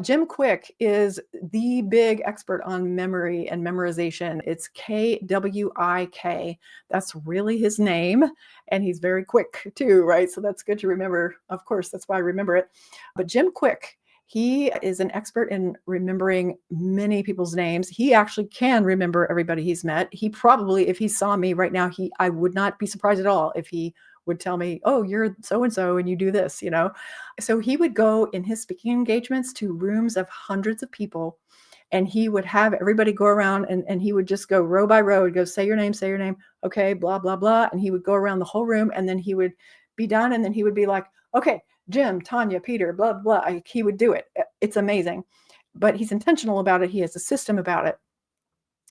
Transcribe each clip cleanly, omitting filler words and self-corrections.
Jim Kwik is the big expert on memory and memorization. It's Kwik. That's really his name. And he's very quick too, right? So that's good to remember. Of course, that's why I remember it. But Jim Kwik, he is an expert in remembering many people's names. He actually can remember everybody he's met. He probably, if he saw me right now, I would not be surprised at all if he would tell me, "Oh, you're so and so and you do this," you know. So he would go in his speaking engagements to rooms of hundreds of people, and he would have everybody go around, and he would just go row by row and go, say your name, okay, blah, blah, blah. And he would go around the whole room, and then he would be done. And then he would be like, okay, Jim, Tanya, Peter, blah, blah. He would do it. It's amazing. But he's intentional about it. He has a system about it.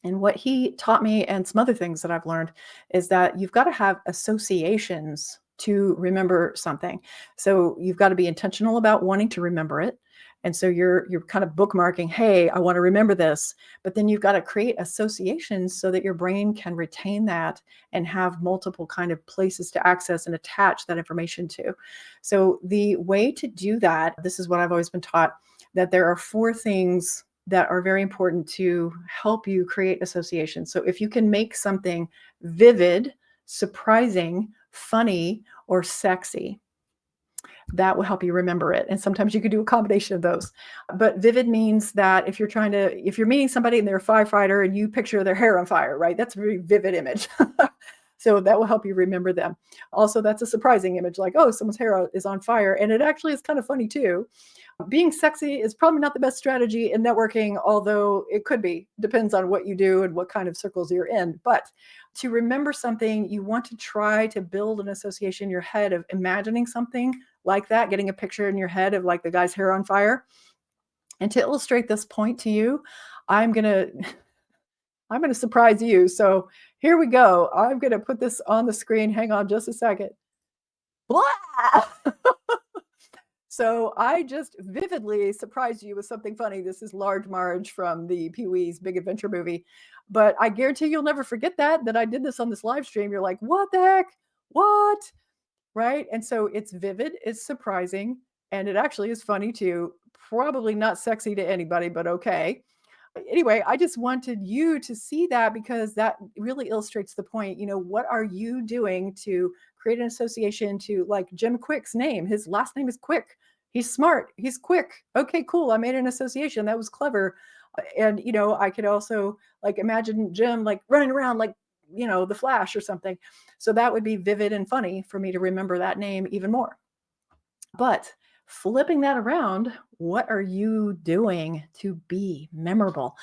And what he taught me, and some other things that I've learned, is that you've got to have associations to remember something. So you've got to be intentional about wanting to remember it. And so you're kind of bookmarking, hey, I want to remember this. But then you've got to create associations so that your brain can retain that and have multiple kind of places to access and attach that information to. So the way to do that, this is what I've always been taught, that there are 4 things that are very important to help you create associations. So if you can make something vivid, surprising, funny, or sexy, that will help you remember it. And sometimes you could do a combination of those. But vivid means that if you're meeting somebody and they're a firefighter and you picture their hair on fire, right? That's a very vivid image. So that will help you remember them. Also, that's a surprising image, like, oh, someone's hair is on fire. And it actually is kind of funny too. Being sexy is probably not the best strategy in networking, although it could be. Depends on what you do and what kind of circles you're in. But to remember something, you want to try to build an association in your head of imagining something like that, getting a picture in your head of like the guy's hair on fire. And to illustrate this point to you, I'm going to surprise you. So here we go. I'm going to put this on the screen. Hang on just a second. Blah! So I just vividly surprised you with something funny. This is Large Marge from the Pee-wee's Big Adventure movie. But I guarantee you'll never forget that I did this on this live stream. You're like, what the heck? What? Right? And so it's vivid, it's surprising, and it actually is funny too. Probably not sexy to anybody, but okay. Anyway, I just wanted you to see that because that really illustrates the point. What are you doing to create an association to, like, Jim Kwik's name? His last name is Kwik. He's smart. He's quick. Okay, cool. I made an association. That was clever. And, I could also like imagine Jim like running around like, the Flash or something. So that would be vivid and funny for me to remember that name even more. But flipping that around, what are you doing to be memorable?